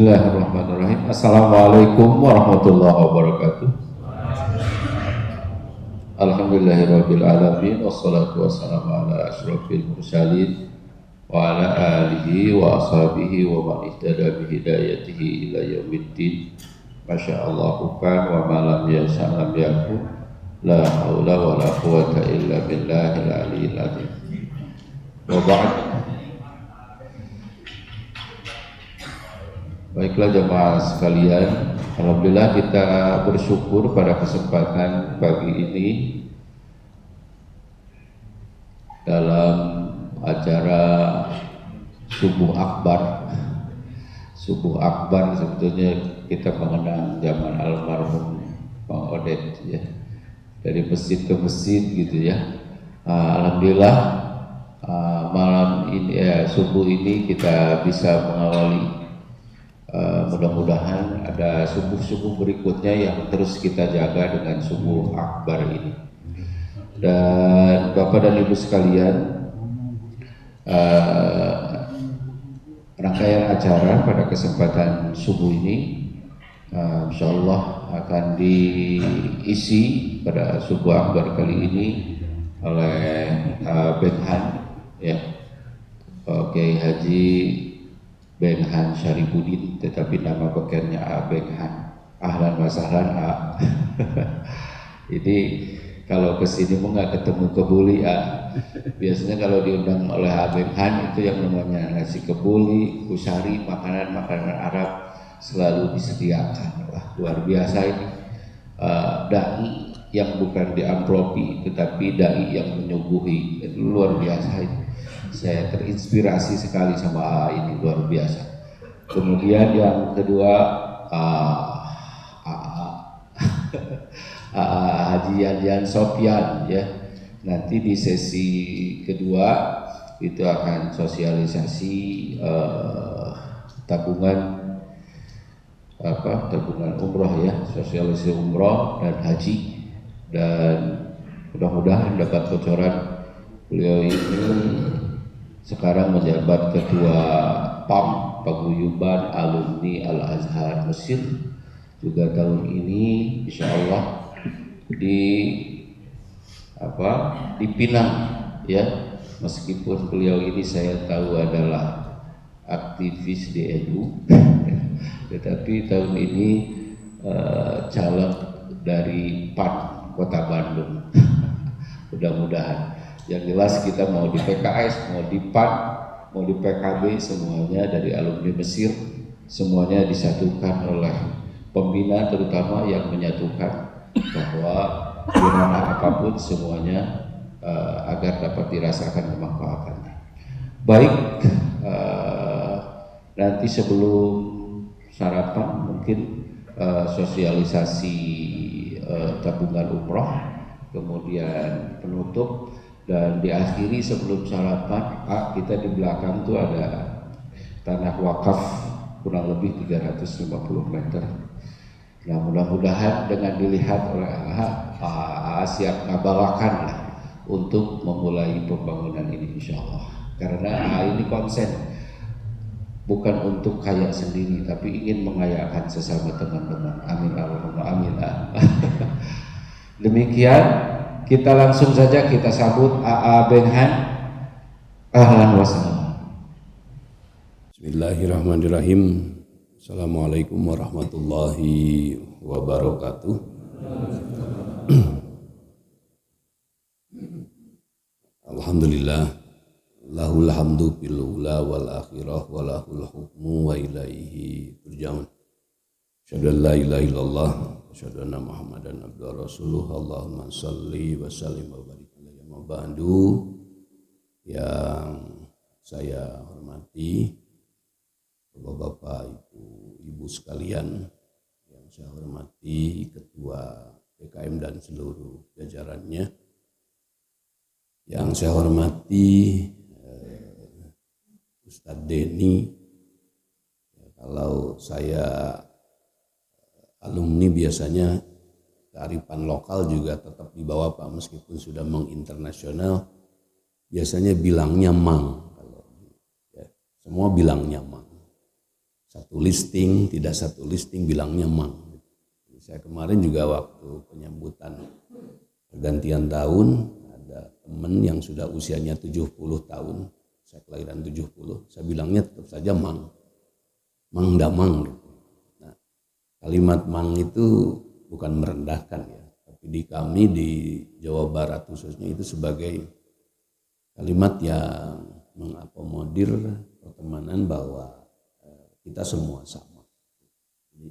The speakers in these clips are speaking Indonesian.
Bismillahirrahmanirrahim. Assalamualaikum warahmatullahi wabarakatuh. Alhamdulillahirabbil alamin wassalatu wassalamu ala asyrofil mursalin wa ala alihi wa ashabihi wa man ihtada bi hidayatihi ila yaumiddin. Masyaallah kan wa ma lam yasha lam yakun. La haula wa la quwwata illa billahil aliyyil azim. Wa ba'd. Baiklah jemaah sekalian, alhamdulillah kita bersyukur pada kesempatan pagi ini dalam acara Subuh Akbar. Subuh Akbar sebetulnya kita mengenang zaman almarhum Bang Odet ya, dari masjid ke masjid gitu ya. Alhamdulillah malam ini subuh ini kita bisa mengawali. Mudah-mudahan ada subuh-subuh berikutnya yang terus kita jaga dengan subuh akbar ini. Dan Bapak dan Ibu sekalian, rangkaian acara pada kesempatan subuh ini insyaallah akan diisi pada subuh akbar kali ini oleh Benhan ya, Kiai Haji Benhan Syarifudin, tetapi nama bekernya Benhan. Ahlan wa sahlan A. Jadi kalau kesini mau nggak ketemu kebuli A. Biasanya kalau diundang oleh Benhan itu yang namanya nasi kebuli, kusari, makanan-makanan Arab selalu disediakan. Wah, luar biasa ini. Dai yang bukan diamplopi, tetapi dai yang menyuguhi, itu luar biasa ini. Saya terinspirasi sekali sama AA ini, luar biasa. Kemudian yang kedua Haji Yandian Sofyan ya. Nanti di sesi kedua itu akan sosialisasi tabungan umroh ya, sosialisasi umroh dan haji, dan mudah-mudahan dapat bocoran beliau ini sekarang menjabat ketua PAM Paguyuban Alumni Al-Azhar Mesir, juga tahun ini insya Allah di Pinang ya, meskipun beliau ini saya tahu adalah aktivis di NU tetapi tahun ini caleg dari PAN Kota Bandung. Mudah-mudahan. Yang jelas kita mau di PKS, mau di PAN, mau di PKB, semuanya dari alumni Mesir, semuanya disatukan oleh pembina terutama yang menyatukan bahwa di mana apapun semuanya agar dapat dirasakan kemanfaatannya. Baik, nanti sebelum sarapan mungkin sosialisasi tabungan umroh, kemudian penutup, dan diakhiri sebelum sarapan kita di belakang tuh ada tanah wakaf kurang lebih 350 meter. Nah mudah-mudahan dengan dilihat oleh siap ngabalakan lah untuk memulai pembangunan ini insyaallah. Karena ini konsen bukan untuk kaya sendiri tapi ingin mengayakan sesama teman-teman. Amin Allahumma amin. Demikian. Kita langsung saja kita sambut AA Benhan. Ahlan wa sahlan. Bismillahirrahmanirrahim. Assalamualaikum warahmatullahi wabarakatuh. Alhamdulillah, lahul hamdu fil ula wal akhirah wa lahul hukmu wa ilaihi turja'un. Asyhadu an la ilaha illallah, asyhadu anna Muhammadan abduhu rasuluh. Allahumma shalli wa sallim wa barik alaihi wa ba'du. Yang saya hormati Bapak-bapak, Ibu sekalian, yang saya hormati Ketua PKM dan seluruh jajarannya, yang saya hormati Ustadz Denny. Kalau saya alumni biasanya kearifan lokal juga tetap dibawa Pak, meskipun sudah menginternasional biasanya bilangnya Mang, kalau ya, semua bilangnya Mang. satu listing, tidak satu listing bilangnya mang. Saya kemarin juga waktu penyambutan pergantian tahun ada teman yang sudah usianya 70 tahun, saya kelahiran 70, saya bilangnya tetap saja mang ndak mang gitu. Nah, kalimat mang itu bukan merendahkan ya, tapi di kami di Jawa Barat khususnya itu sebagai kalimat yang mengakomodir pertemanan bahwa kita semua sama. Jadi,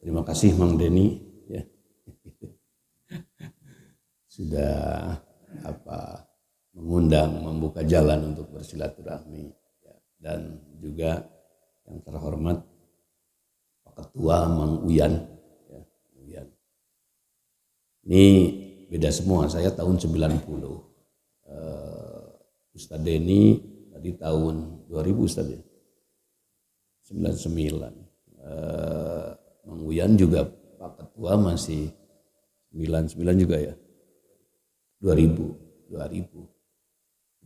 terima kasih Mang Denny ya sudah mengundang, membuka jalan untuk bersilaturahmi ya. Dan juga yang terhormat Pak Ketua Mang Uyan ya, Uyan. Ini beda semua, saya tahun 90. Ustadz Denny tadi tahun 2000 Ustadz ya. 99. Mang Uyan juga Pak Ketua masih 99 juga ya. 2000.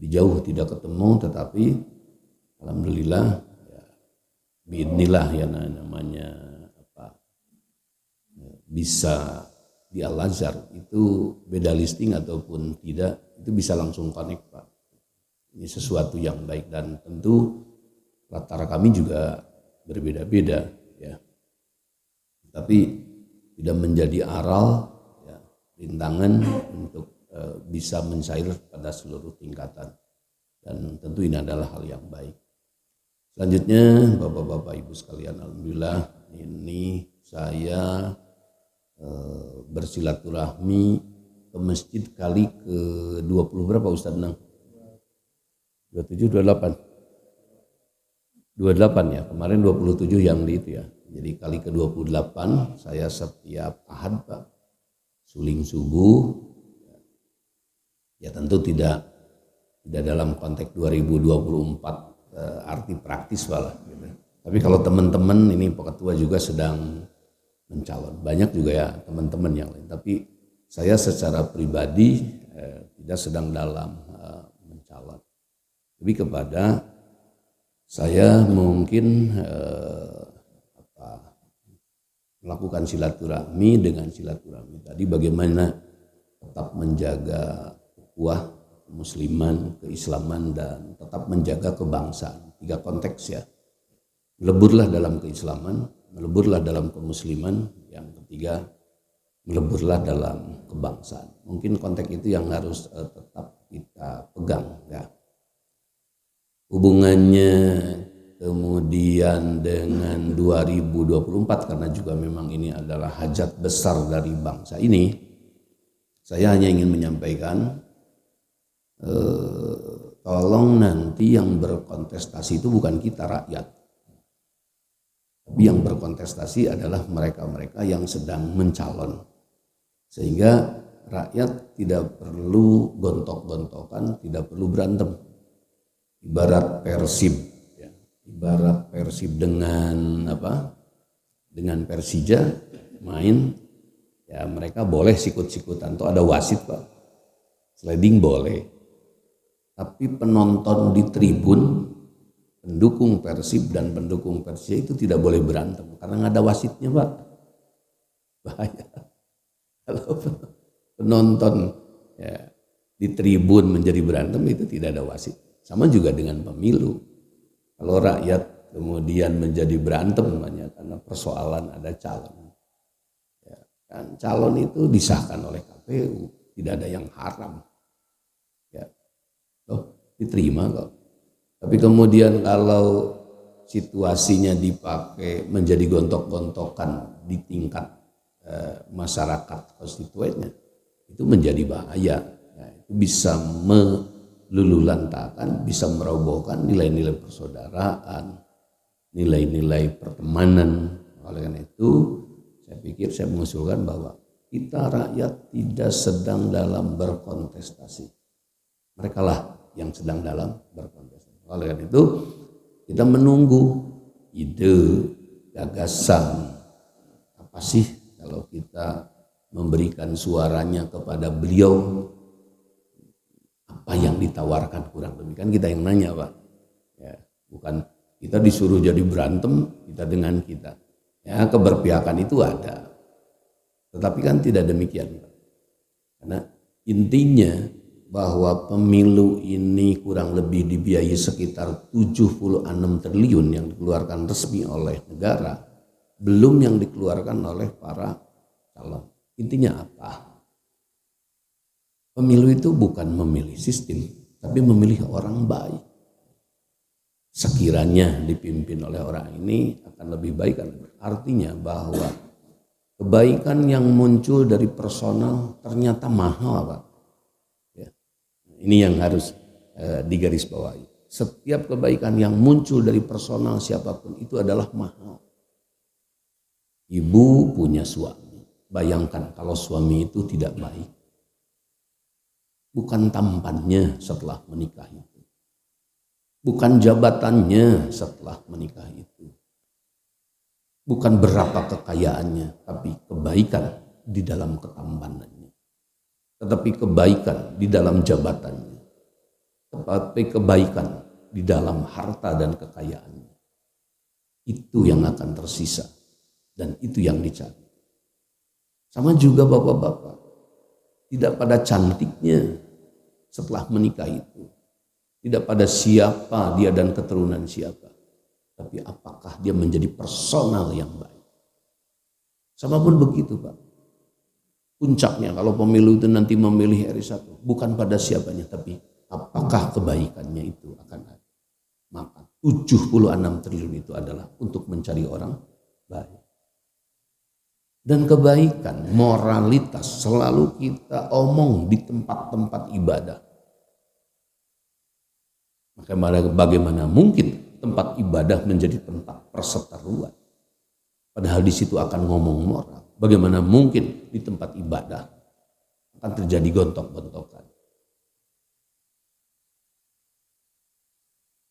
Di jauh tidak ketemu, tetapi alhamdulillah ya, biidznillah ya namanya bisa di Al-Azhar itu beda listing ataupun tidak itu bisa langsung connect Pak. Ini sesuatu yang baik dan tentu latar kami juga berbeda-beda ya. Tapi tidak menjadi aral ya, rintangan untuk bisa mencair pada seluruh tingkatan. Dan tentu ini adalah hal yang baik. Selanjutnya Bapak-bapak Ibu sekalian, alhamdulillah ini saya bersilaturahmi ke masjid kali ke 20 berapa Ustaz Nang? 27, 28 ya, kemarin 27 yang di itu ya. Jadi kali ke 28 saya setiap Ahad Pak suling subuh. Ya tentu tidak dalam konteks 2024 arti praktis malah gitu. Tapi kalau teman-teman ini Pak Ketua juga sedang mencalon, banyak juga ya teman-teman yang lain. Tapi saya secara pribadi tidak sedang dalam mencalon. Lebih kepada saya mungkin melakukan silaturahmi dengan silaturahmi tadi bagaimana tetap menjaga ukhuwah musliman, keislaman dan tetap menjaga kebangsaan. 3 konteks ya. Meleburlah dalam keislaman, meleburlah dalam kemusliman, yang ketiga meleburlah dalam kebangsaan. Mungkin konteks itu yang harus tetap kita pegang ya. Hubungannya kemudian dengan 2024 karena juga memang ini adalah hajat besar dari bangsa ini, saya hanya ingin menyampaikan tolong nanti yang berkontestasi itu bukan kita rakyat, tapi yang berkontestasi adalah mereka-mereka yang sedang mencalon, sehingga rakyat tidak perlu gontok-gontokan, tidak perlu berantem. Ibarat Persib ya. Ibarat Persib dengan dengan Persija main ya, mereka boleh sikut-sikutan, tuh ada wasit Pak, sliding boleh, tapi penonton di tribun pendukung Persib dan pendukung Persija itu tidak boleh berantem karena nggak ada wasitnya Pak. Bahaya kalau penonton ya, di tribun menjadi berantem itu tidak ada wasit. Sama juga dengan pemilu. Kalau rakyat kemudian menjadi berantem namanya karena persoalan ada calon. Ya, kan calon itu disahkan oleh KPU, tidak ada yang haram. Ya, diterima kok. Tapi kemudian kalau situasinya dipakai menjadi gontok-gontokan di tingkat masyarakat konstituennya, itu menjadi bahaya. Ya, itu bisa meluluhlantakan, bisa merobohkan nilai-nilai persaudaraan, nilai-nilai pertemanan. Oleh karena itu, saya pikir saya mengusulkan bahwa kita rakyat tidak sedang dalam berkontestasi. Mereka lah yang sedang dalam berkontestasi. Oleh karena itu, kita menunggu ide, gagasan. Apa sih kalau kita memberikan suaranya kepada beliau, apa yang ditawarkan kurang lebih, kan kita yang nanya Pak ya, bukan Kita disuruh jadi berantem, kita dengan kita. Ya, keberpihakan itu ada. Tetapi kan tidak demikian. Karena intinya bahwa pemilu ini kurang lebih dibiayai sekitar 76 triliun yang dikeluarkan resmi oleh negara, belum yang dikeluarkan oleh para calon. Intinya apa? Pemilu itu bukan memilih sistem, tapi memilih orang baik. Sekiranya dipimpin oleh orang ini akan lebih baik. Artinya bahwa kebaikan yang muncul dari personal ternyata mahal, Pak. Ya. Ini yang harus digarisbawahi. Setiap kebaikan yang muncul dari personal siapapun itu adalah mahal. Ibu punya suami. Bayangkan kalau suami itu tidak baik. Bukan tampannya setelah menikah itu. Bukan jabatannya setelah menikah itu. Bukan berapa kekayaannya, tapi kebaikan di dalam ketampanannya. Tetapi kebaikan di dalam jabatannya. Tetapi kebaikan di dalam harta dan kekayaannya. Itu yang akan tersisa. Dan itu yang dicari. Sama juga bapak-bapak. Tidak pada cantiknya setelah menikah itu. Tidak pada siapa dia dan keturunan siapa. Tapi apakah dia menjadi personal yang baik. Sama pun begitu Pak. Puncaknya kalau pemilu itu nanti memilih RI1. Bukan pada siapanya. Tapi apakah kebaikannya itu akan ada. Maka 76 triliun itu adalah untuk mencari orang baik. Dan kebaikan, moralitas selalu kita omong di tempat-tempat ibadah. Maka bagaimana mungkin tempat ibadah menjadi tempat perseteruan? Padahal di situ akan ngomong moral. Bagaimana mungkin di tempat ibadah akan terjadi gontok-gontokan?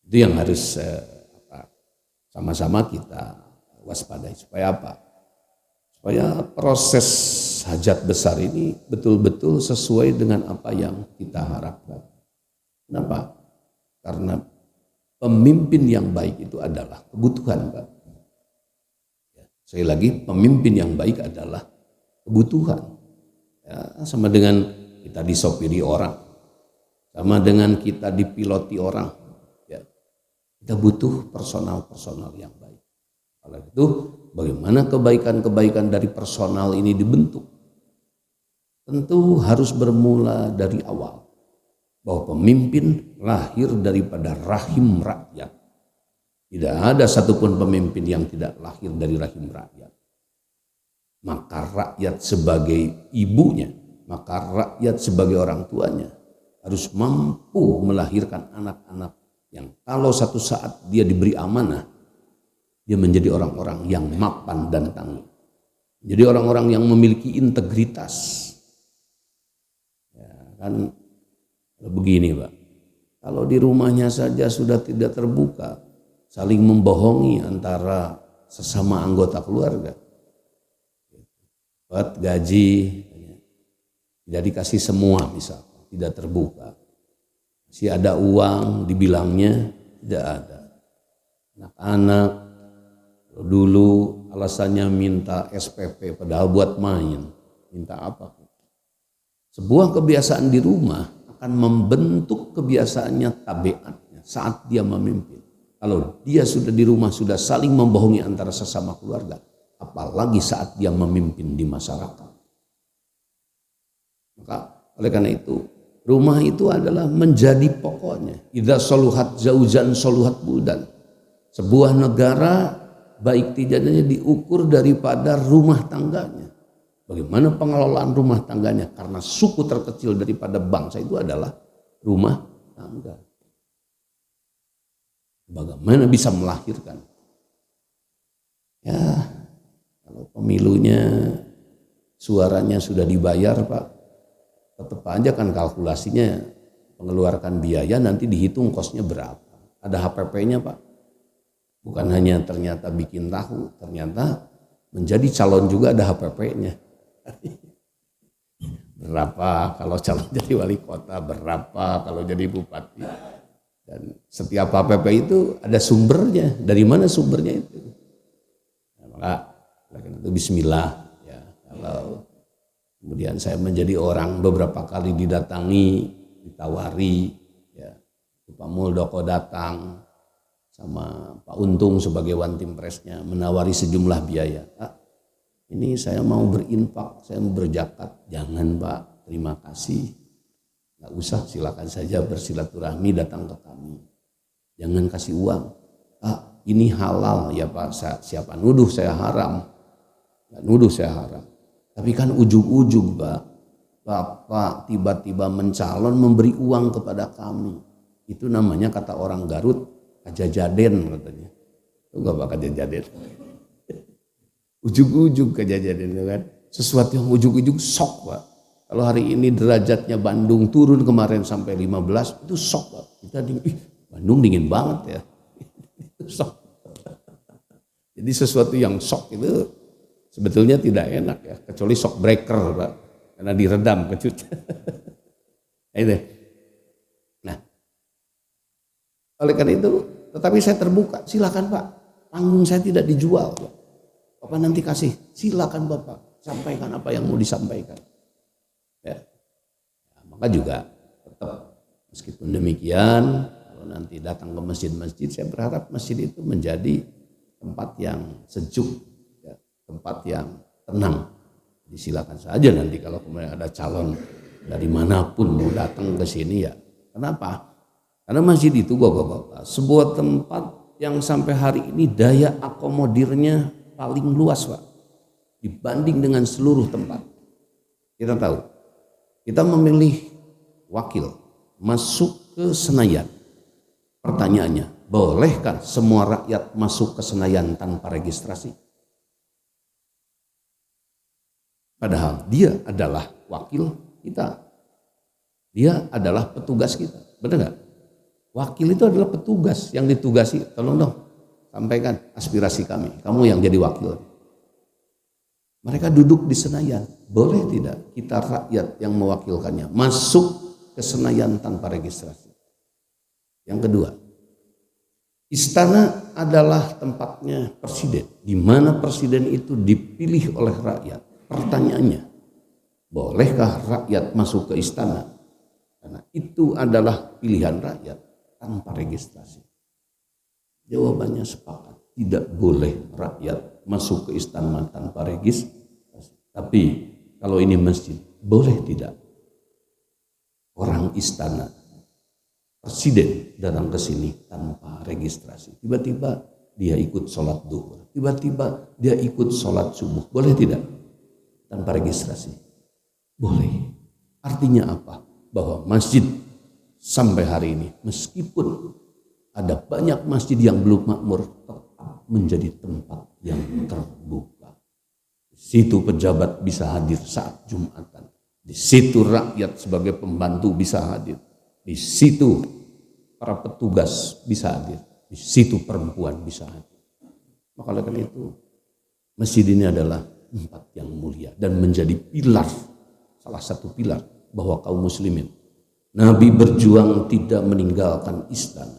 Itu yang harus sama-sama kita waspadai. Supaya apa? Supaya proses hajat besar ini betul-betul sesuai dengan apa yang kita harapkan. Kenapa? Karena pemimpin yang baik itu adalah kebutuhan, Pak. Sekali lagi, pemimpin yang baik adalah kebutuhan. Ya, sama dengan kita disopiri orang, sama dengan kita dipiloti orang. Ya, kita butuh personal-personal yang baik. Oleh itu, bagaimana kebaikan-kebaikan dari personal ini dibentuk? Tentu harus bermula dari awal. Bahwa pemimpin lahir daripada rahim rakyat. Tidak ada satupun pemimpin yang tidak lahir dari rahim rakyat. Maka rakyat sebagai ibunya, maka rakyat sebagai orang tuanya harus mampu melahirkan anak-anak yang kalau satu saat dia diberi amanah, dia menjadi orang-orang yang mapan dan tangguh. Jadi orang-orang yang memiliki integritas. Ya, kan begini Pak, kalau di rumahnya saja sudah tidak terbuka, saling membohongi antara sesama anggota keluarga. Buat gaji, tidak dikasih semua misalnya, tidak terbuka. Masih ada uang, dibilangnya tidak ada. Anak-anak dulu alasannya minta SPP padahal buat main. Minta apa? Sebuah kebiasaan di rumah akan membentuk kebiasaannya, tabiatnya saat dia memimpin. Kalau dia sudah di rumah sudah saling membohongi antara sesama keluarga, apalagi saat dia memimpin di masyarakat. Maka oleh karena itu rumah itu adalah menjadi pokoknya. Idza soluhat zaujan soluhat buldan. Sebuah negara baik tidaknya diukur daripada rumah tangganya. Bagaimana pengelolaan rumah tangganya? Karena suku terkecil daripada bangsa itu adalah rumah tangga. Bagaimana bisa melahirkan? Ya, kalau pemilunya suaranya sudah dibayar Pak, tetap aja kan kalkulasinya mengeluarkan biaya nanti dihitung kosnya berapa. Ada HPP-nya Pak. Bukan hanya ternyata bikin tahu, ternyata menjadi calon juga ada HPP-nya. Berapa kalau calon jadi wali kota, berapa kalau jadi bupati. Dan setiap HPP itu ada sumbernya. Dari mana sumbernya itu? Nah, maka itu bismillah ya. Kalau kemudian saya menjadi orang beberapa kali didatangi, ditawari ya. Pak Muldoko datang sama Pak Untung sebagai one team pressnya menawari sejumlah biaya. Pak, ini saya mau berinfak, saya mau berzakat. Jangan Pak, terima kasih. Nggak usah, silakan saja bersilaturahmi datang ke kami. Jangan kasih uang. Pak, ini halal ya Pak, siapa nuduh saya haram. Nggak nuduh saya haram. Tapi kan ujung-ujung Pak, Bapak tiba-tiba mencalon memberi uang kepada kami. Itu namanya kata orang Garut, kajajaden katanya. Itu nggak Pak kajajaden. Ujung-ujung kajajaden kan. Sesuatu yang ujung-ujung sok Pak. Kalau hari ini derajatnya Bandung turun kemarin sampai 15, itu sok Pak. Kita Bandung dingin banget ya. Itu sok. Jadi sesuatu yang sok itu sebetulnya tidak enak ya, kecuali shock breaker Pak, karena diredam kecut. Nah, oleh karena itu, tetapi saya terbuka, silakan Pak, panggung saya tidak dijual Pak. Bapak nanti kasih, silakan Bapak, sampaikan apa yang mau disampaikan. Ya. Nah, maka juga tetap meskipun demikian, kalau nanti datang ke masjid-masjid, saya berharap masjid itu menjadi tempat yang sejuk, tempat yang tenang. Silakan saja nanti kalau kemudian ada calon dari manapun mau datang ke sini ya. Kenapa? Karena masjid itu Bapak-bapak sebuah tempat yang sampai hari ini daya akomodirnya paling luas Pak dibanding dengan seluruh tempat. Kita tahu, kita memilih wakil masuk ke Senayan. Pertanyaannya, bolehkah semua rakyat masuk ke Senayan tanpa registrasi? Padahal dia adalah wakil kita. Dia adalah petugas kita. Benar nggak? Wakil itu adalah petugas yang ditugasi. Tolong dong, sampaikan aspirasi kami. Kamu yang jadi wakil. Mereka duduk di Senayan. Boleh tidak kita rakyat yang mewakilkannya masuk ke Senayan tanpa registrasi? Yang kedua, istana adalah tempatnya presiden. Di mana presiden itu dipilih oleh rakyat. Pertanyaannya, bolehkah rakyat masuk ke istana? Karena itu adalah pilihan rakyat tanpa registrasi. Jawabannya sepakat, tidak boleh rakyat masuk ke istana tanpa registrasi. Tapi kalau ini masjid, boleh tidak? Orang istana, presiden datang ke sini tanpa registrasi. Tiba-tiba dia ikut sholat duhur, tiba-tiba dia ikut sholat subuh. Boleh tidak? Tanpa registrasi. Boleh. Artinya apa? Bahwa masjid sampai hari ini meskipun ada banyak masjid yang belum makmur tetap menjadi tempat yang terbuka. Di situ pejabat bisa hadir saat Jumatan. Di situ rakyat sebagai pembantu bisa hadir. Di situ para petugas bisa hadir. Di situ perempuan bisa hadir. Maka oleh karena itu masjid ini adalah tempat yang mulia dan menjadi pilar, salah satu pilar bahwa kaum muslimin. Nabi berjuang tidak meninggalkan istana.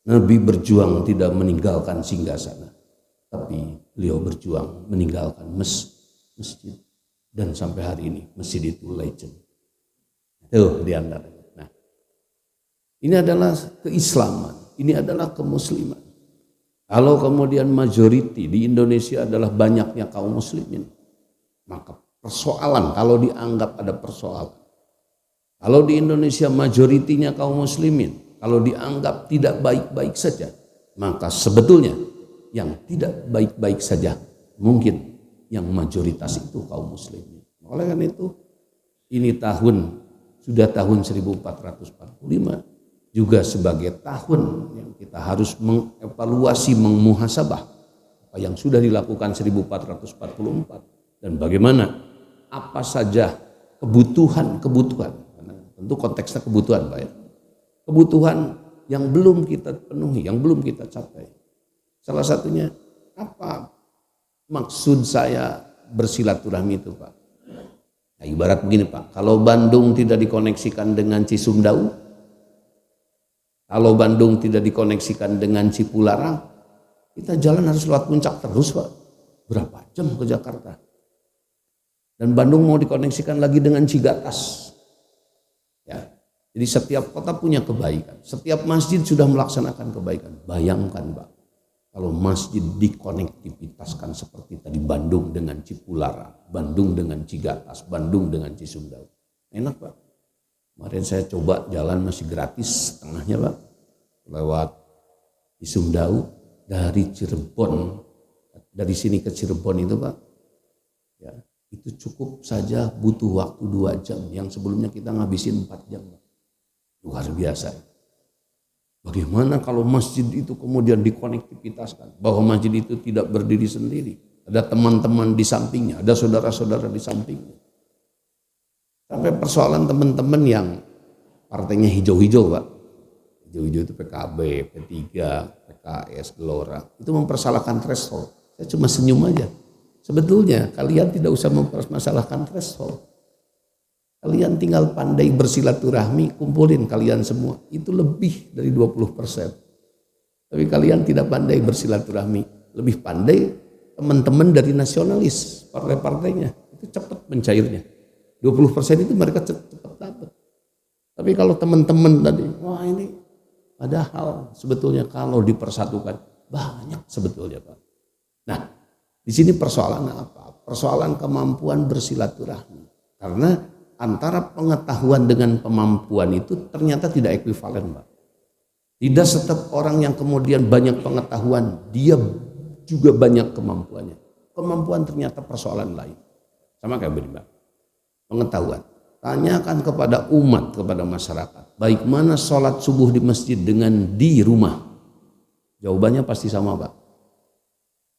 Nabi berjuang tidak meninggalkan singgasana. Tapi beliau berjuang meninggalkan masjid. Dan sampai hari ini masjid itu legend. Tuh di antaranya. Nah, ini adalah keislaman, ini adalah kemusliman. Kalau kemudian majority di Indonesia adalah banyaknya kaum muslimin, maka persoalan kalau dianggap ada persoalan. Kalau di Indonesia majoritinya kaum muslimin, kalau dianggap tidak baik-baik saja, maka sebetulnya yang tidak baik-baik saja mungkin yang mayoritas itu kaum muslimin. Oleh karena itu, ini sudah tahun 1445. Juga sebagai tahun yang kita harus mengevaluasi, memuhasabah apa yang sudah dilakukan 1444 dan bagaimana apa saja kebutuhan, karena tentu konteksnya kebutuhan Pak ya, kebutuhan yang belum kita penuhi, yang belum kita capai. Salah satunya apa maksud saya bersilaturahmi itu Pak? Nah, ibarat begini Pak, kalau Bandung tidak dikoneksikan dengan Cisumdawu, Kalau Bandung tidak dikoneksikan dengan Cipularang, kita jalan harus lewat puncak terus Pak. Berapa jam ke Jakarta? Dan Bandung mau dikoneksikan lagi dengan Cigatas. Ya. Jadi setiap kota punya kebaikan. Setiap masjid sudah melaksanakan kebaikan. Bayangkan Pak, kalau masjid dikonektivitaskan seperti tadi, Bandung dengan Cipularang, Bandung dengan Cigatas, Bandung dengan Cisumdawu. Enak Pak. Kemarin saya coba jalan masih gratis setengahnya Pak. Lewat Cisumdawu dari Cirebon. Dari sini ke Cirebon itu Pak. Ya, itu cukup saja butuh waktu 2 jam. Yang sebelumnya kita ngabisin 4 jam Pak. Luar biasa. Bagaimana kalau masjid itu kemudian dikonektivitaskan, bahwa masjid itu tidak berdiri sendiri, ada teman-teman di sampingnya, ada saudara-saudara di sampingnya. Sampai persoalan teman-teman yang partainya hijau-hijau Pak, hijau-hijau itu PKB, P3, PKS, Gelora, itu mempersalahkan threshold. Saya cuma senyum aja. Sebetulnya kalian tidak usah mempermasalahkan threshold. Kalian tinggal pandai bersilaturahmi, kumpulin kalian semua. Itu lebih dari 20%. Tapi kalian tidak pandai bersilaturahmi. Lebih pandai teman-teman dari nasionalis, partai-partainya. Itu cepat mencairnya. 20% itu mereka cepat dapat. Tapi kalau teman-teman tadi, wah ini padahal sebetulnya kalau dipersatukan, banyak sebetulnya Pak. Nah, di sini persoalan apa? Persoalan kemampuan bersilaturahmi. Karena antara pengetahuan dengan kemampuan itu ternyata tidak ekuivalen Pak. Tidak setiap orang yang kemudian banyak pengetahuan, dia juga banyak kemampuannya. Kemampuan ternyata persoalan lain. Sama kayak begini Pak. Pengetahuan. Tanyakan kepada umat, kepada masyarakat. Baik mana sholat subuh di masjid dengan di rumah. Jawabannya pasti sama Pak.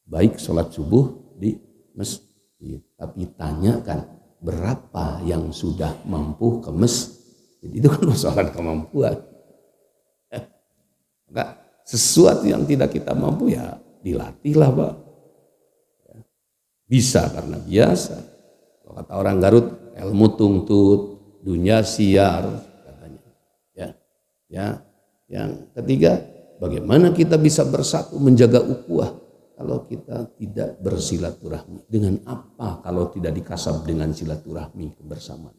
Baik sholat subuh di masjid. Tapi tanyakan berapa yang sudah mampu ke masjid. Itu kan persoalan kemampuan. Enggak, sesuatu yang tidak kita mampu ya dilatihlah Pak. Bisa karena biasa. Kalau kata orang Garut, ilmu tungtut, dunia siar katanya. Yang ketiga, bagaimana kita bisa bersatu menjaga ukhuwah kalau kita tidak bersilaturahmi? Dengan apa kalau tidak dikasab dengan silaturahmi kebersamaan?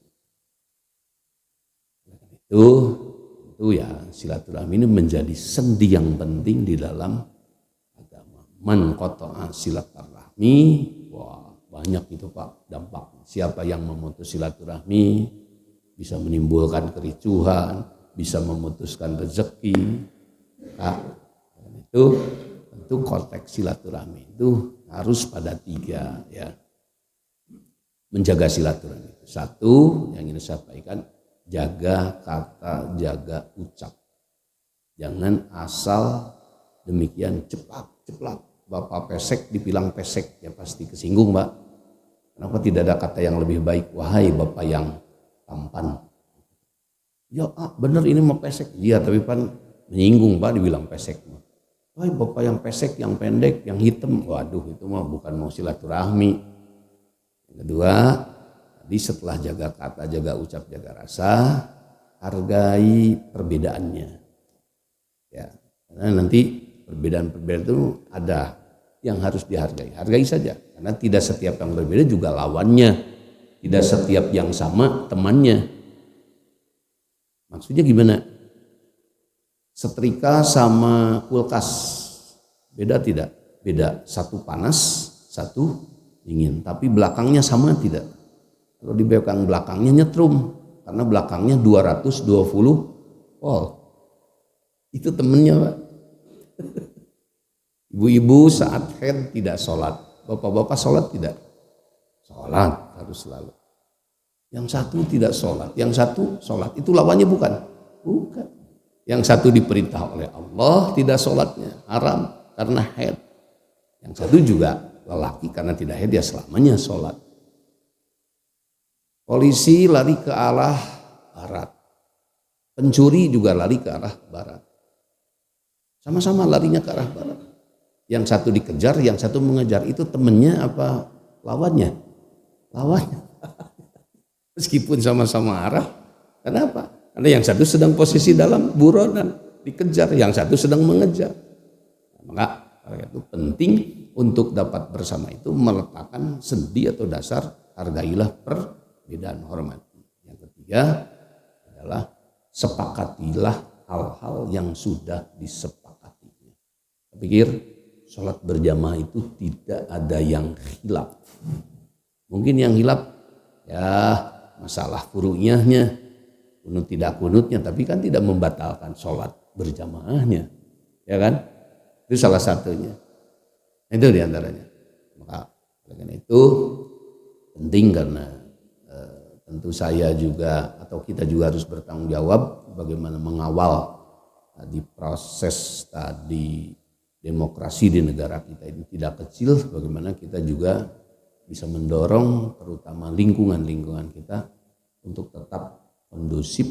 Itu ya, silaturahmi ini menjadi sendi yang penting di dalam agama. Man qata'a silaturahmi, wah banyak itu Pak dampaknya. Siapa yang memutus silaturahmi bisa menimbulkan kericuhan, bisa memutuskan rezeki. Nah, itu konteks silaturahmi itu harus pada 3 ya. Menjaga silaturahmi. 1 yang ingin saya sampaikan, jaga kata, jaga ucap. Jangan asal demikian ceplak. Bapak pesek dibilang pesek ya pasti kesinggung Pak. Kenapa tidak ada kata yang lebih baik? Wahai Bapak yang tampan. Ya benar ini mau pesek. Iya tapi Pak menyinggung Pak dibilang pesek. Wah Bapak yang pesek, yang pendek, yang hitam. Waduh itu mah bukan mau silaturahmi. Yang kedua, tadi setelah jaga kata, jaga ucap, jaga rasa, hargai perbedaannya. Ya, karena nanti perbedaan-perbedaan itu ada yang harus dihargai. Hargai saja, karena tidak setiap yang berbeda juga lawannya. Tidak setiap yang sama temannya. Maksudnya gimana? Setrika sama kulkas beda tidak? Beda, satu panas, satu dingin. Tapi belakangnya sama tidak? Kalau di belakangnya nyetrum, karena belakangnya 220 volt. Itu temennya Pak. Ibu-ibu saat haid tidak sholat, bapak-bapak sholat tidak? Sholat harus selalu. Yang satu tidak sholat, yang satu sholat. Itu lawannya bukan? Bukan. Yang satu diperintah oleh Allah tidak sholatnya, haram karena haid. Yang satu juga lelaki karena tidak haid ya selamanya sholat. Polisi lari ke arah barat, pencuri juga lari ke arah barat. Sama-sama larinya ke arah barat. Yang satu dikejar, yang satu mengejar. Itu temennya apa lawannya? Lawannya. Meskipun sama-sama arah, kenapa? Karena yang satu sedang posisi dalam buronan, dikejar, yang satu sedang mengejar. Maka itu penting untuk dapat bersama itu meletakkan sendi atau dasar hargailah perbedaan, hormati. Yang ketiga adalah sepakatilah hal-hal yang sudah disepakatinya. Saya pikir sholat berjamaah itu tidak ada yang khilaf. Mungkin yang khilaf ya masalah furu'iyahnya, kunut tidak kunutnya, tapi kan tidak membatalkan sholat berjamaahnya, ya kan? Itu salah satunya. Itu diantaranya. Maka karena itu penting, karena tentu saya juga atau kita juga harus bertanggung jawab bagaimana mengawal di proses tadi demokrasi di negara kita ini tidak kecil, bagaimana kita juga bisa mendorong terutama lingkungan kita untuk tetap kondusif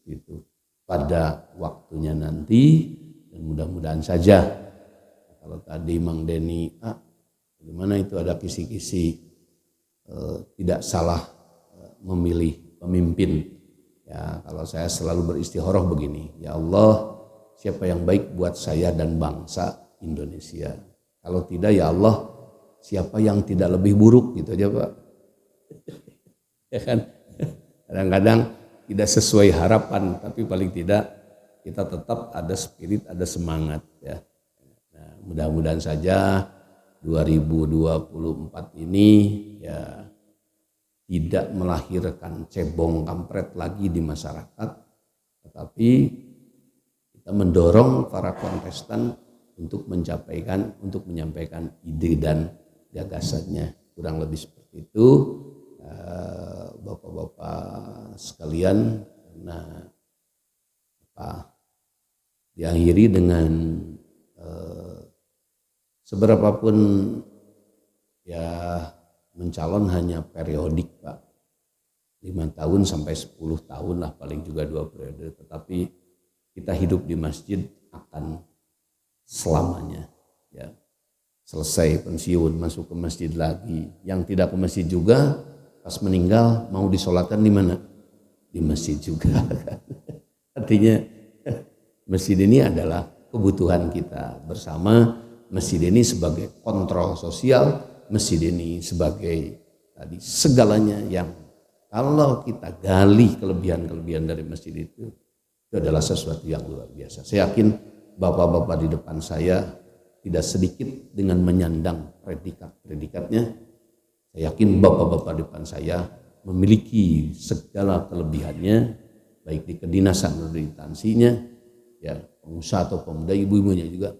gitu pada waktunya nanti, dan mudah-mudahan saja kalau tadi Mang Denny bagaimana itu ada kisi-kisi tidak salah memilih pemimpin. Ya, kalau saya selalu beristikharah begini, ya Allah, siapa yang baik buat saya dan bangsa Indonesia. Kalau tidak, ya Allah, siapa yang tidak lebih buruk, gitu aja Pak. Ya kan? Kadang-kadang tidak sesuai harapan, tapi paling tidak kita tetap ada spirit, ada semangat ya. Nah, mudah-mudahan saja 2024 ini ya tidak melahirkan cebong kampret lagi di masyarakat, tetapi kita mendorong para kontestan untuk menyampaikan ide dan gagasannya. Kurang lebih seperti itu, Bapak-bapak sekalian. Nah, diakhiri dengan seberapapun ya mencalon hanya periodik Pak, 5 tahun sampai 10 tahun lah, paling juga 2 periode, tetapi kita hidup di masjid akan selamanya ya. Selesai pensiun masuk ke masjid lagi, yang tidak ke masjid juga pas meninggal mau disolatkan di mana? Di masjid juga. Artinya masjid ini adalah kebutuhan kita bersama. Masjid ini sebagai kontrol sosial, masjid ini sebagai tadi segalanya yang kalau kita gali kelebihan-kelebihan dari masjid itu adalah sesuatu yang luar biasa. Saya yakin bapak-bapak di depan saya tidak sedikit dengan menyandang predikat-predikatnya. Saya yakin bapak-bapak di depan saya memiliki segala kelebihannya, baik di kedinasan atau di instansinya, ya pengusaha atau pemuda, ibu-ibunya juga.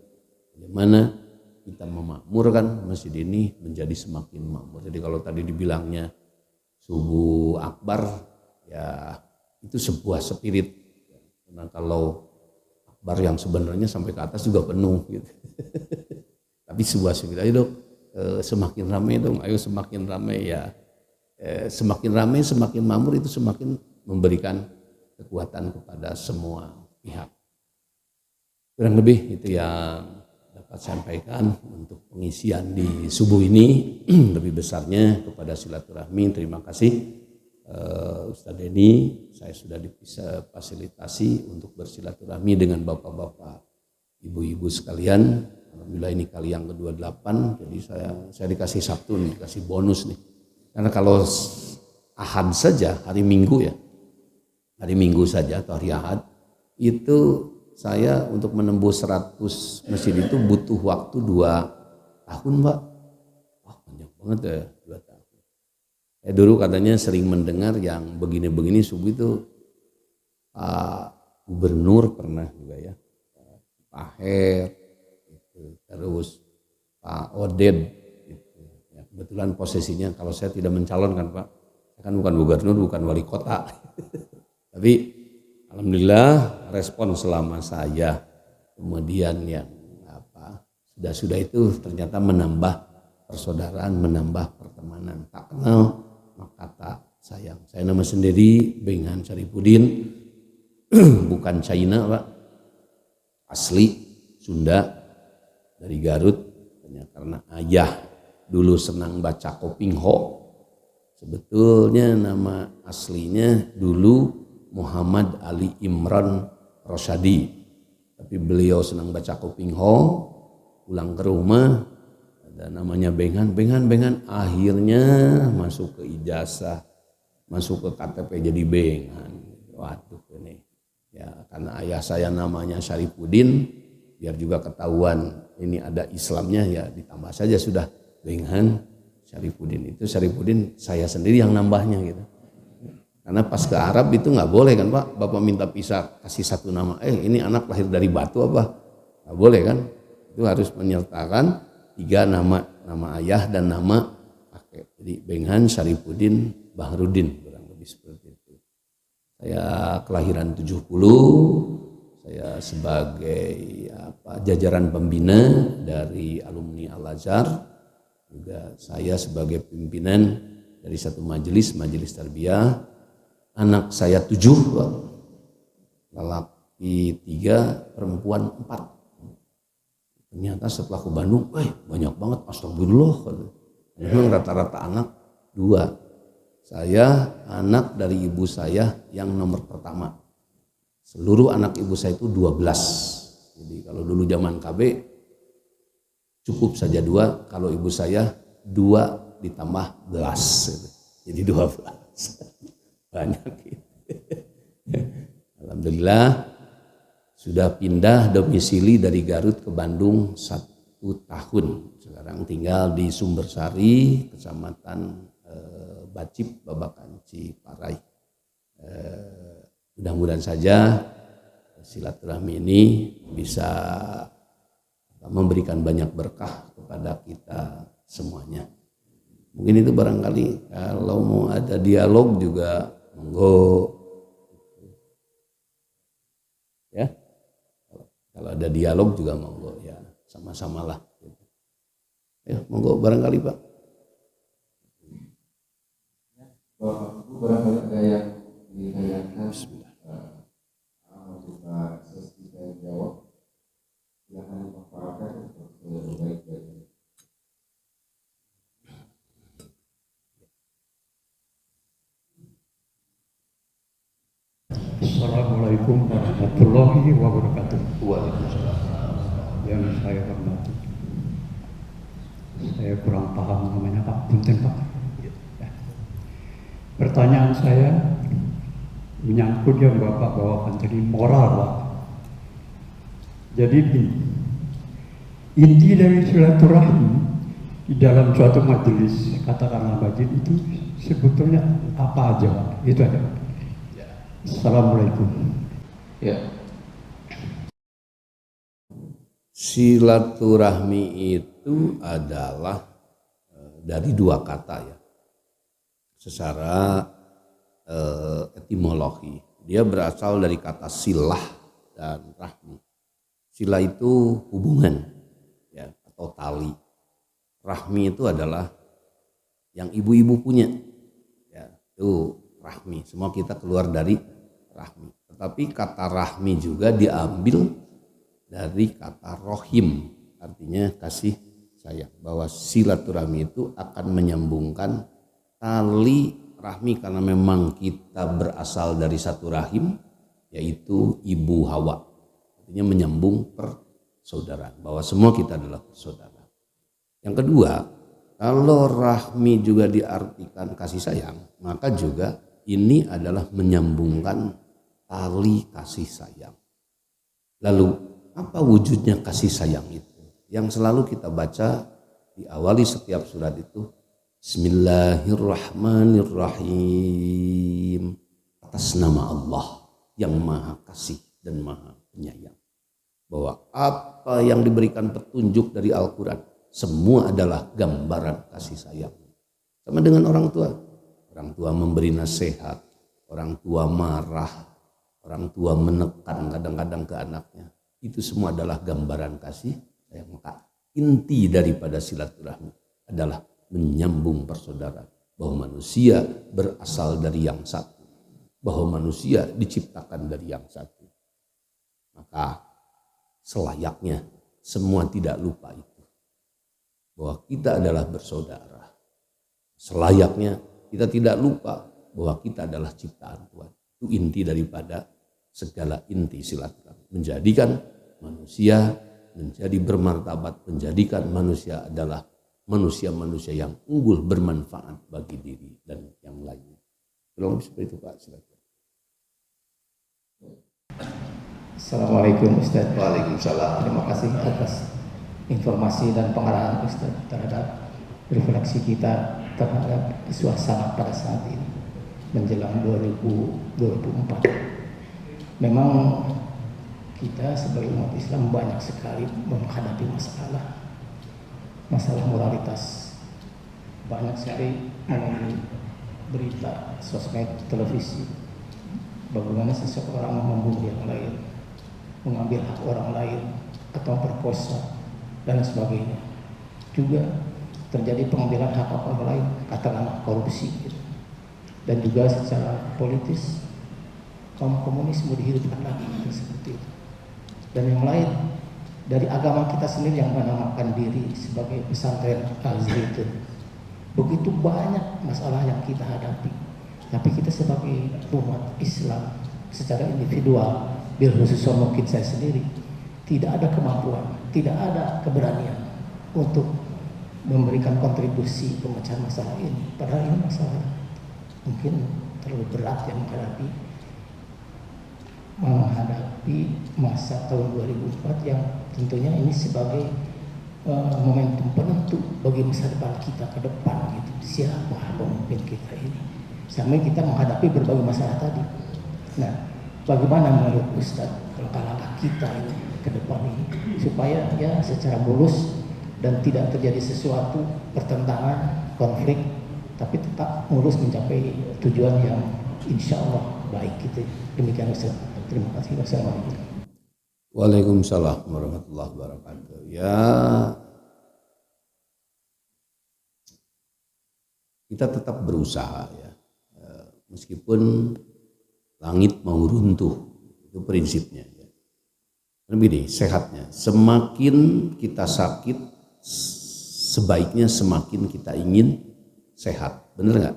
Bagaimana kita memakmurkan masjid ini menjadi semakin makmur. Jadi kalau tadi dibilangnya subuh akbar, ya itu sebuah spirit. Karena kalau akbar yang sebenarnya sampai ke atas juga penuh gitu. Tapi sebuah spirit, ayo dong semakin ramai dong, ayo semakin ramai ya. Semakin ramai, semakin makmur, itu semakin memberikan kekuatan kepada semua pihak. Kurang lebih itu yang dapat sampaikan untuk pengisian di subuh ini. Lebih besarnya kepada silaturahmi, terima kasih Ustadz Denny, saya sudah bisa fasilitasi untuk bersilaturahmi dengan bapak-bapak, ibu-ibu sekalian. Alhamdulillah ini kali yang ke-28, jadi saya dikasih Sabtu nih, dikasih bonus nih. Karena kalau Ahad saja, hari Minggu ya, hari Minggu saja atau hari Ahad, itu saya untuk menembus 100 masjid itu butuh waktu 2 tahun Pak. Wah panjang banget ya 2 tahun. Dulu katanya sering mendengar yang begini-begini subuh itu Pak Gubernur pernah juga ya, Pak Her, gitu. Terus Pak Oded, gitu. Ya, kebetulan posisinya kalau saya tidak mencalonkan Pak, saya kan bukan gubernur, bukan wali kota. Tapi alhamdulillah respon selama saya kemudian yang sudah itu ternyata menambah persaudaraan, menambah pertemanan. Tak kenal maka tak sayang. Saya nama sendiri Bengan Syarifudin, bukan China Pak, asli Sunda dari Garut. Karena ayah dulu senang baca Kopingho, sebetulnya nama aslinya dulu Muhammad Ali Imran Rosyadi, Tapi beliau senang baca Koping Ho, pulang ke rumah, ada namanya Bengan, akhirnya masuk ke ijazah, masuk ke KTP jadi Bengan. Waduh ini, ya karena ayah saya namanya Syarifuddin, biar juga ketahuan ini ada Islamnya ya ditambah saja sudah Bengan Syarifuddin. Itu Syarifuddin saya sendiri yang nambahnya gitu. Karena pas ke Arab itu nggak boleh kan Pak, Bapak minta pisah kasih satu nama. Ini anak lahir dari batu apa? Nggak boleh kan? Itu harus menyertakan 3 nama, nama ayah dan nama kakek. Jadi Bengan Syarifuddin Bahrudin kurang lebih seperti itu. Saya kelahiran 70, saya sebagai jajaran pembina dari alumni Al-Azhar, juga saya sebagai pimpinan dari satu majelis tarbiyah. Anak saya 7, lelaki 3, perempuan 4. Ternyata setelah ke Bandung, banyak banget, astagfirullah. Memang rata-rata anak 2. Saya anak dari ibu saya yang nomor pertama. Seluruh anak ibu saya itu 12. Jadi kalau dulu zaman KB cukup saja 2, kalau ibu saya 2 ditambah 11. Jadi 12. Banyak gitu. Alhamdulillah sudah pindah domisili dari Garut ke Bandung 1 tahun. Sekarang tinggal di Sumbersari, Kecamatan Bacip, Babakan, Ciparai. Mudah-mudahan saja silaturahmi ini bisa memberikan banyak berkah kepada kita semuanya. Mungkin itu barangkali kalau mau ada dialog juga monggo ya, kalau ada dialog juga monggo ya, sama-samalah ya, monggo barangkali Pak. Bapak Ibu barangkali ada yang ditanyakan, juga sesi tanya jawab, silakan dipaparkan untuk sebaik-baiknya. Assalamualaikum warahmatullahi wabarakatuh. Waalaikumsalam. Yang saya hormati, saya kurang paham namanya Pak, punten Pak. Pertanyaan saya menyangkut yang Bapak bawakan tadi, moral Pak. Jadi inti dari silaturahmi di dalam suatu majelis, katakanlah majelis itu sebetulnya apa aja Pak? Itu aja Pak. Assalamualaikum. Ya. Silaturahmi itu adalah dari 2 kata ya. Secara etimologi, dia berasal dari kata silah dan rahmi. Silah itu hubungan ya, atau tali. Rahmi itu adalah yang ibu-ibu punya. Ya, itu rahmi. Semua kita keluar dari rahmi. Tetapi kata rahmi juga diambil dari kata rohim, artinya kasih sayang. Bahwa silaturahmi itu akan menyambungkan tali rahmi karena memang kita berasal dari satu rahim, yaitu ibu Hawa. Artinya menyambung persaudaraan, bahwa semua kita adalah bersaudara. Yang kedua, kalau rahmi juga diartikan kasih sayang, maka juga ini adalah menyambungkan tali kasih sayang. Lalu apa wujudnya kasih sayang itu? Yang selalu kita baca diawali setiap surat itu, Bismillahirrahmanirrahim, atas nama Allah yang maha kasih dan maha penyayang. Bahwa apa yang diberikan petunjuk dari Al-Quran semua adalah gambaran kasih sayang. Sama dengan orang tua. Orang tua memberi nasihat, orang tua marah, orang tua menekan kadang-kadang ke anaknya. Itu semua adalah gambaran kasih sayang. Maka inti daripada silaturahmi adalah menyambung persaudaraan. Bahwa manusia berasal dari yang satu. Bahwa manusia diciptakan dari yang satu. Maka selayaknya semua tidak lupa itu. Bahwa kita adalah bersaudara. Selayaknya kita tidak lupa bahwa kita adalah ciptaan Tuhan. Itu inti daripada segala inti silaturahmi. Menjadikan manusia menjadi bermartabat, menjadikan manusia adalah manusia-manusia yang unggul, bermanfaat bagi diri dan yang lainnya. Kurang lebih seperti itu Pak, silakan. Assalamualaikum Ustaz. Waalaikumsalam. Terima kasih atas informasi dan pengarahan Ustaz terhadap refleksi kita terhadap suasana pada saat ini menjelang 2024. Memang kita sebagai umat Islam banyak sekali menghadapi masalah moralitas. Banyak sekali melalui berita, sosmed, televisi, bagaimana seseorang membunuh yang lain, mengambil hak orang lain, atau perkosa, dan sebagainya. Juga terjadi pengambilan hak orang lain, katakanlah korupsi, gitu. Dan juga secara politis, kaum komunis mau dihidupkan lagi, seperti itu. Dan yang lain, dari agama kita sendiri yang menamakan diri sebagai pesantren Al-Zaitun. Begitu banyak masalah yang kita hadapi. Tapi kita sebagai umat Islam secara individual, bil khusus mungkin saya sendiri, tidak ada kemampuan, tidak ada keberanian untuk memberikan kontribusi pemecahan masalah ini. Padahal ini masalah mungkin terlalu berat yang menghadapi masa tahun 2004 yang tentunya ini sebagai momentum penentu bagi masa depan kita ke depan gitu. Siapa pemimpin kita ini? Sampai kita menghadapi berbagai masalah tadi. Nah, bagaimana menurut Ustaz langkah-langkah kita ini ke depan ini supaya ya secara mulus dan tidak terjadi sesuatu pertentangan, konflik, tapi tetap mulus mencapai tujuan yang insya Allah baik gitu. Demikian Ustaz. Terima kasih. Wassalamualaikum. Waalaikumsalam warahmatullahi wabarakatuh. Ya, kita tetap berusaha ya. Meskipun langit mau runtuh, itu prinsipnya. Lebih nih sehatnya, semakin kita sakit, sebaiknya semakin kita ingin sehat, bener nggak?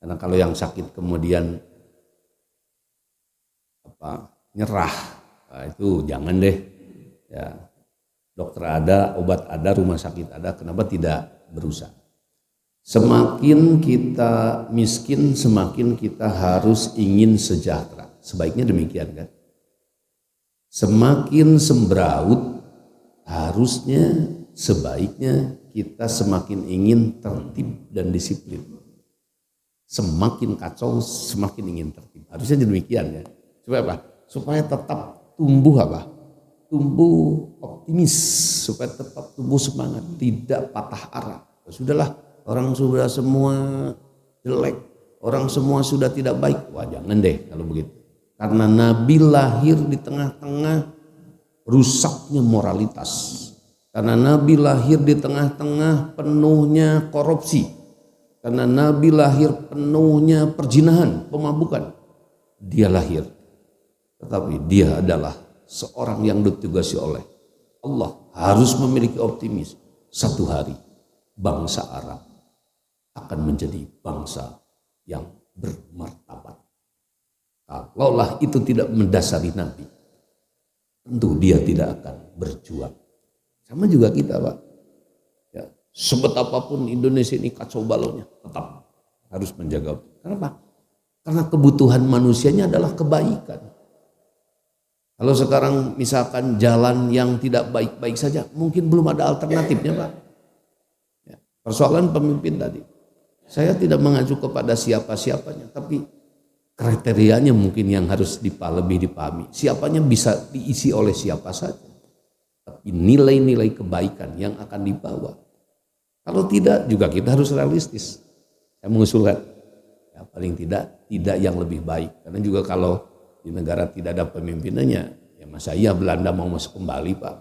Karena kalau yang sakit kemudian nyerah, nah itu jangan deh. Ya, dokter ada, obat ada, rumah sakit ada, kenapa tidak berusaha? Semakin kita miskin, semakin kita harus ingin sejahtera. Sebaiknya demikian kan. Semakin sembraut, harusnya sebaiknya kita semakin ingin tertib dan disiplin. Semakin kacau, semakin ingin tertib. Harusnya demikian ya. Supaya apa? Supaya tetap tumbuh apa? Tumbuh optimis, supaya tetap tumbuh semangat, tidak patah arah. Sudahlah. Orang sudah semua jelek, orang semua sudah tidak baik. Wah jangan deh kalau begitu. Karena Nabi lahir di tengah-tengah rusaknya moralitas. Karena Nabi lahir di tengah-tengah penuhnya korupsi. Karena Nabi lahir penuhnya perzinahan, pemabukan. Dia lahir. Tetapi dia adalah seorang yang ditugasi oleh Allah. Harus memiliki optimis. Satu hari bangsa Arab akan menjadi bangsa yang bermartabat. Kalaulah itu tidak mendasari Nabi, tentu dia tidak akan berjuang. Sama juga kita Pak. Ya, sebetapapun Indonesia ini kacau balaunya, tetap harus menjaga. Kenapa? Karena kebutuhan manusianya adalah kebaikan. Kalau sekarang misalkan jalan yang tidak baik-baik saja, mungkin belum ada alternatifnya Pak. Ya, persoalan pemimpin tadi. Saya tidak mengacu kepada siapa-siapanya, tapi kriterianya mungkin yang harus lebih dipahami. Siapanya bisa diisi oleh siapa saja. Tapi nilai-nilai kebaikan yang akan dibawa. Kalau tidak juga kita harus realistis. Saya mengusulkan, ya paling tidak yang lebih baik. Karena juga kalau di negara tidak ada pemimpinannya, ya masa iya Belanda mau masuk kembali Pak.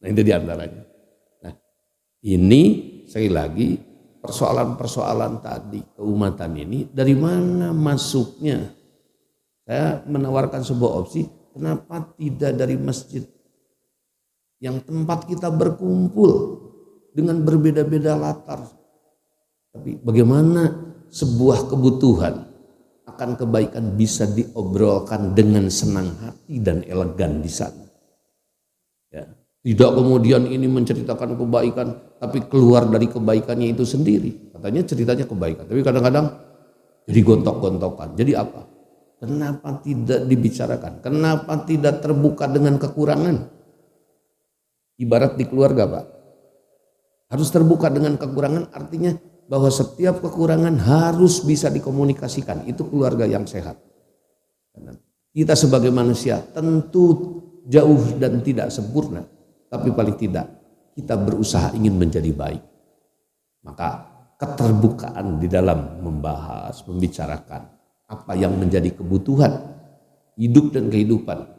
Nah itu diantaranya. Nah ini sekali lagi, persoalan-persoalan tadi keumatan ini dari mana masuknya? Saya menawarkan sebuah opsi, kenapa tidak dari masjid yang tempat kita berkumpul dengan berbeda-beda latar. Tapi bagaimana sebuah kebutuhan akan kebaikan bisa diobrolkan dengan senang hati dan elegan di sana. Tidak kemudian ini menceritakan kebaikan, tapi keluar dari kebaikannya itu sendiri. Katanya ceritanya kebaikan, tapi kadang-kadang jadi gontok-gontokan. Jadi apa? Kenapa tidak dibicarakan? Kenapa tidak terbuka dengan kekurangan? Ibarat di keluarga, Pak. Harus terbuka dengan kekurangan, artinya bahwa setiap kekurangan harus bisa dikomunikasikan. Itu keluarga yang sehat. Kita sebagai manusia tentu jauh dan tidak sempurna, tapi paling tidak kita berusaha ingin menjadi baik. Maka keterbukaan di dalam membahas, membicarakan apa yang menjadi kebutuhan hidup dan kehidupan,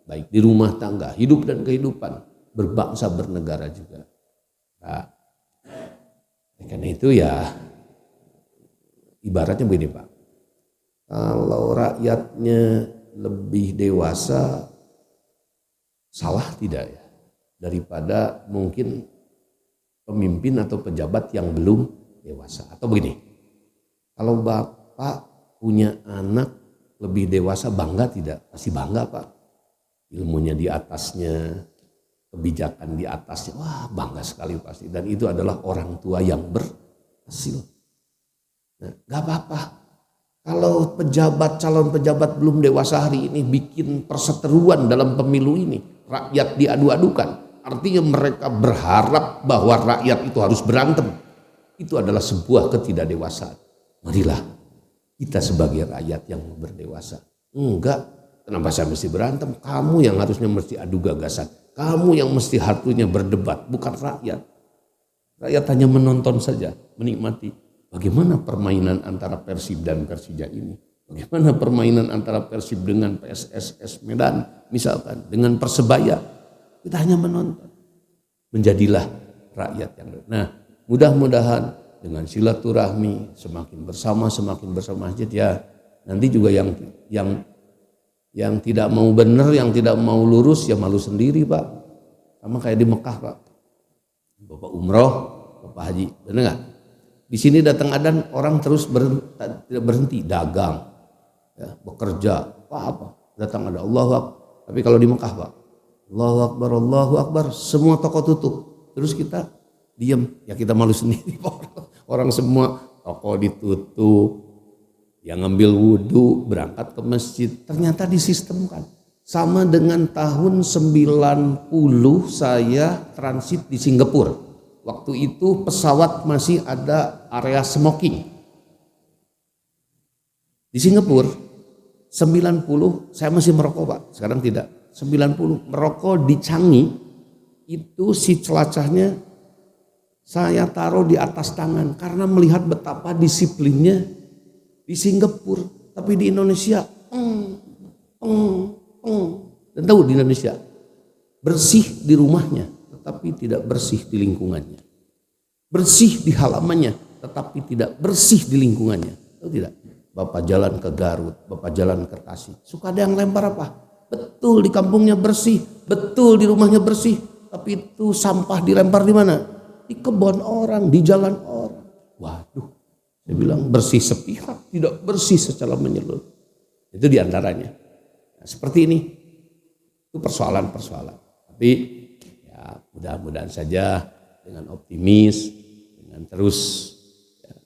baik di rumah tangga, hidup dan kehidupan, berbangsa, bernegara juga. Nah, karena itu ya ibaratnya begini, Pak. Kalau rakyatnya lebih dewasa, salah tidak ya? Daripada mungkin pemimpin atau pejabat yang belum dewasa. Atau begini, kalau Bapak punya anak lebih dewasa, bangga tidak? Pasti bangga, Pak. Ilmunya di atasnya, kebijakan di atasnya, wah bangga sekali pasti. Dan itu adalah orang tua yang berhasil. Nah, gak apa-apa. Kalau pejabat, calon pejabat belum dewasa hari ini bikin perseteruan dalam pemilu ini, rakyat diadu-adukan, artinya mereka berharap bahwa rakyat itu harus berantem. Itu adalah sebuah ketidakdewasaan. Marilah kita sebagai rakyat yang berdewasa. Enggak, kenapa saya mesti berantem? Kamu yang harusnya mesti adu gagasan. Kamu yang mesti harusnya berdebat, bukan rakyat. Rakyat hanya menonton saja, menikmati. Bagaimana permainan antara Persib dan Persija ini? Bagaimana permainan antara Persib dengan PSSS Medan misalkan, dengan Persebaya? Kita hanya menonton. Menjadilah rakyat yang. Nah, mudah-mudahan dengan silaturahmi semakin bersama masjid ya. Nanti juga yang tidak mau benar, yang tidak mau lurus ya malu sendiri, Pak. Sama kayak di Mekah, Pak. Bapak umroh, Bapak haji, benar nggak? Di sini datang adzan, orang terus tidak berhenti dagang, ya, bekerja, apa datang ada Allahu Akbar. Tapi kalau di Mekah, Pak, Allahu Akbar, semua toko tutup, terus kita diam, ya kita malu sendiri. Orang semua toko ditutup, yang ngambil wudhu berangkat ke masjid, ternyata disistemkan. Sama dengan tahun 90 saya transit di Singapura. Waktu itu pesawat masih ada area smoking. Di Singapura 90 saya masih merokok, Pak. Sekarang tidak. 90 merokok di Changi itu si celacahnya saya taruh di atas tangan karena melihat betapa disiplinnya di Singapura. Tapi di Indonesia dan tahu di Indonesia bersih di rumahnya tetapi tidak bersih di lingkungannya. Bersih di halamannya tetapi tidak bersih di lingkungannya. Tahu tidak? Bapak jalan ke Garut, Bapak jalan ke Tasik, suka ada yang lempar apa? Betul di kampungnya bersih, betul di rumahnya bersih, tapi itu sampah dilempar di mana? Di kebun orang, di jalan orang. Waduh, saya bilang bersih sepihak, tidak bersih secara menyeluruh. Itu diantaranya. Nah, seperti ini, itu persoalan-persoalan. Tapi ya mudah-mudahan saja dengan optimis, dengan terus ya,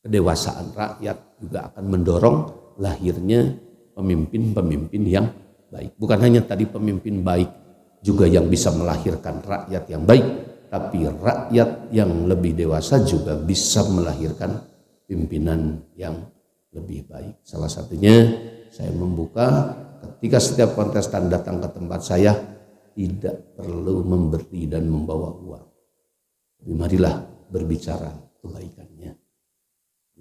kedewasaan rakyat juga akan mendorong lahirnya pemimpin-pemimpin yang baik. Bukan hanya tadi pemimpin baik, juga yang bisa melahirkan rakyat yang baik, tapi rakyat yang lebih dewasa juga bisa melahirkan pimpinan yang lebih baik. Salah satunya saya membuka ketika setiap kontestan datang ke tempat saya tidak perlu memberi dan membawa uang. Tapi marilah berbicara kebaikannya.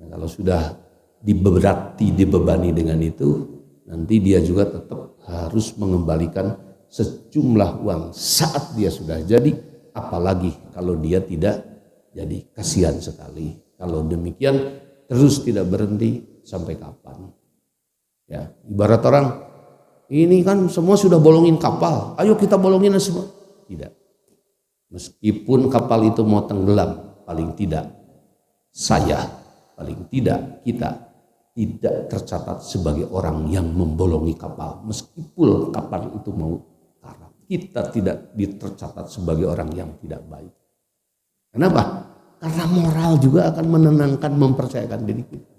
Nah, kalau sudah dibebani dengan itu, nanti dia juga tetap harus mengembalikan sejumlah uang saat dia sudah jadi, apalagi kalau dia tidak jadi, kasihan sekali. Kalau demikian terus tidak berhenti sampai kapan? Ya, ibarat orang ini kan semua sudah bolongin kapal, ayo kita bolongin semua. Tidak. Meskipun kapal itu mau tenggelam, paling tidak saya, paling tidak kita tidak tercatat sebagai orang yang membolongi kapal meskipun kapal itu mau karam. kita tidak tercatat sebagai orang yang tidak baik. Kenapa? Karena moral juga akan menenangkan, mempercayakan diri kita.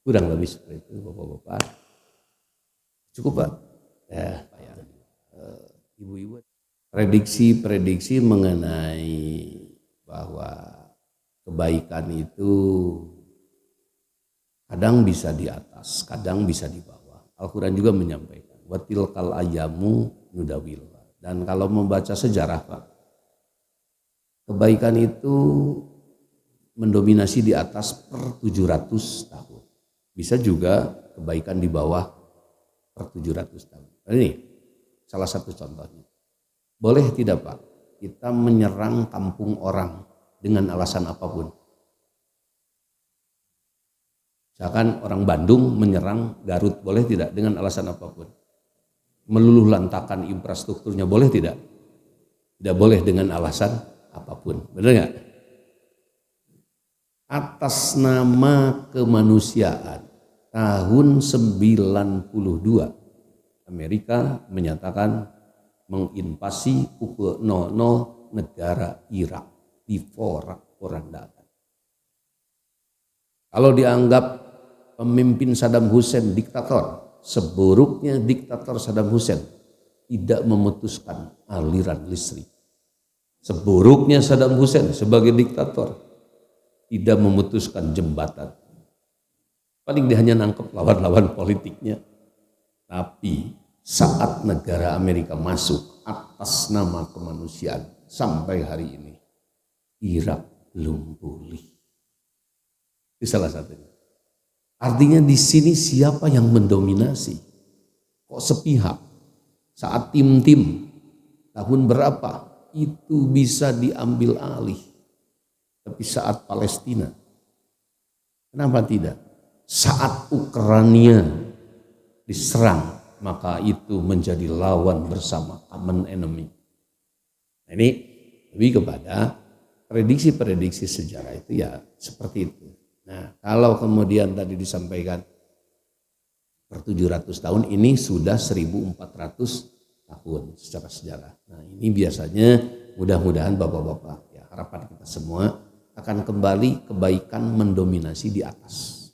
Kurang lebih seperti itu, Bapak-bapak. Cukup, Pak? Ya, Pak ya. Ibu-ibu. Prediksi mengenai bahwa kebaikan itu kadang bisa di atas, kadang bisa di bawah. Al-Quran juga menyampaikan, watilkal ayamu nudawil. Dan kalau membaca sejarah, Pak, kebaikan itu mendominasi di atas per 700 tahun. Bisa juga kebaikan di bawah per 700 tahun. Ini salah satu contohnya. Boleh tidak, Pak, kita menyerang kampung orang dengan alasan apapun? Misalkan orang Bandung menyerang Garut, boleh tidak dengan alasan apapun? Meluluh lantakan infrastrukturnya, boleh tidak? Tidak boleh dengan alasan apapun. Benar nggak? Atas nama kemanusiaan, tahun 92 Amerika menyatakan menginvasi pukul 00 negara Irak, diporak-porandakan. Kalau dianggap pemimpin Saddam Hussein diktator, seburuknya diktator Saddam Hussein tidak memutuskan aliran listrik. Seburuknya Saddam Hussein sebagai diktator tidak memutuskan jembatan. Paling dia hanya nangkep lawan-lawan politiknya. Tapi saat negara Amerika masuk atas nama kemanusiaan sampai hari ini, Irak belum pulih. Itu salah satunya. Artinya di sini siapa yang mendominasi? Kok sepihak? Saat tim-tim tahun berapa itu bisa diambil alih. Tapi saat Palestina, kenapa tidak? Saat Ukraina diserang, maka itu menjadi lawan bersama, common enemy. Nah, ini lebih kepada prediksi-prediksi sejarah itu ya seperti itu. Nah, kalau kemudian tadi disampaikan per 700 tahun, ini sudah 1400 tahun secara sejarah. Nah, ini biasanya mudah-mudahan Bapak-bapak, ya harapan kita semua akan kembali kebaikan mendominasi di atas.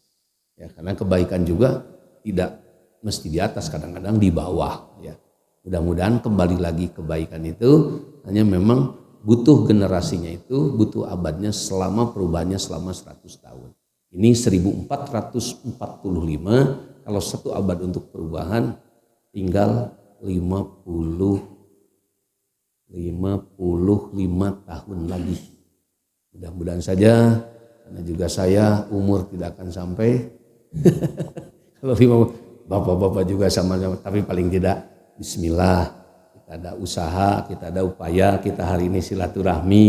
Ya, karena kebaikan juga tidak mesti di atas, kadang-kadang di bawah. Ya, mudah-mudahan kembali lagi kebaikan itu hanya memang butuh generasinya itu, butuh abadnya selama perubahannya selama 100 tahun. Ini 1445, kalau satu abad untuk perubahan tinggal 55 tahun lagi. Mudah-mudahan saja, karena juga saya umur tidak akan sampai. Kalau bapak-bapak juga sama-sama, tapi paling tidak bismillah, kita ada usaha, kita ada upaya, kita hari ini silaturahmi,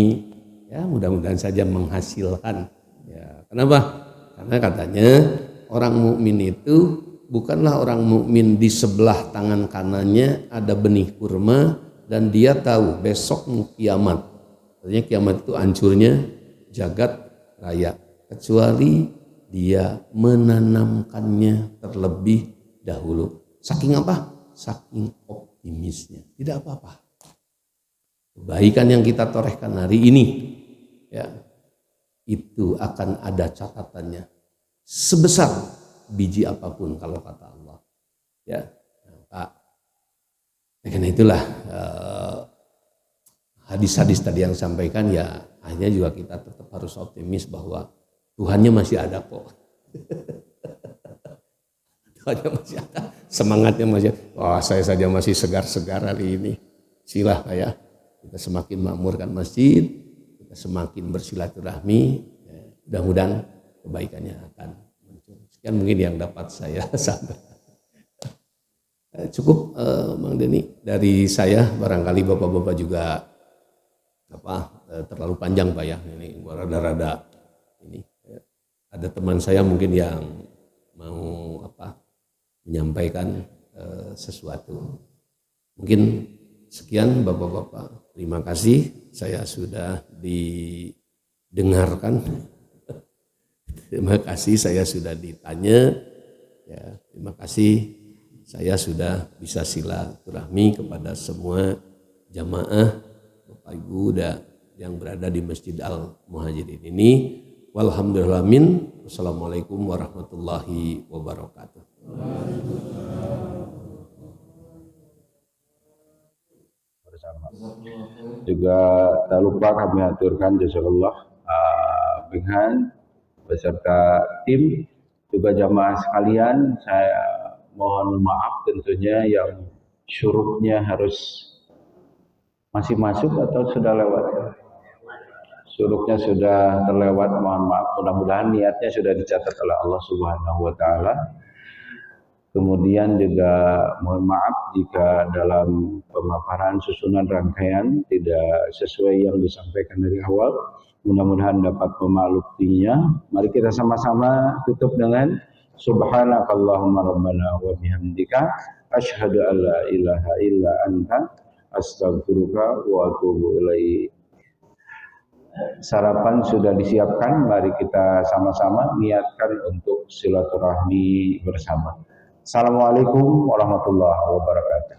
ya mudah-mudahan saja menghasilkan. Ya, kenapa? Karena katanya orang mukmin itu bukanlah orang mukmin di sebelah tangan kanannya ada benih kurma dan dia tahu besok mau kiamat. Artinya kiamat itu hancurnya jagat raya, kecuali dia menanamkannya terlebih dahulu. Saking apa? Saking optimisnya. Tidak apa-apa. Kebaikan yang kita torehkan hari ini, ya, itu akan ada catatannya sebesar biji apapun kalau kata Allah. Ya, Pak. Karena itulah hadis-hadis tadi yang sampaikan, ya akhirnya juga kita tetap harus optimis bahwa Tuhannya masih ada kok. Tuhannya masih ada, semangatnya masih ada. Wah, saya saja masih segar-segar hari ini. Silah ya, kita semakin makmurkan masjid, kita semakin bersilaturahmi, ya, mudah-mudahan kebaikannya akan muncul. Sekian mungkin yang dapat saya sampaikan. Cukup Bang Denny dari saya, barangkali bapak-bapak juga terlalu panjang Pak ya, ini rada-rada ini. Ada teman saya mungkin yang mau menyampaikan sesuatu. Mungkin sekian bapak-bapak, terima kasih saya sudah didengarkan. Terima kasih saya sudah ditanya. Ya, terima kasih saya sudah bisa silaturahmi kepada semua jamaah Bapak Ibu yang berada di Masjid Al Muhajirin ini. Walhamdulillahin. Wassalamualaikum warahmatullahi wabarakatuh. Juga tak lupa kami aturkan jazakallah Benghan beserta tim, juga jamaah sekalian, saya mohon maaf tentunya yang syuruknya harus masih masuk atau sudah lewat. Syuruknya sudah terlewat, mohon maaf. Mudah-mudahan niatnya sudah dicatat oleh Allah Subhanahu wa taala. Kemudian juga mohon maaf jika dalam pemaparan susunan rangkaian tidak sesuai yang disampaikan dari awal. Mudah-mudahan dapat memaklumkannya. Mari kita sama-sama tutup dengan Subhanakallahumma rabbana wa bihamdika asyhadu an la ilaha illa anta astaghfiruka wa atubu ilaik. Sarapan sudah disiapkan, mari kita sama-sama niatkan untuk silaturahmi bersama. Assalamualaikum warahmatullahi wabarakatuh.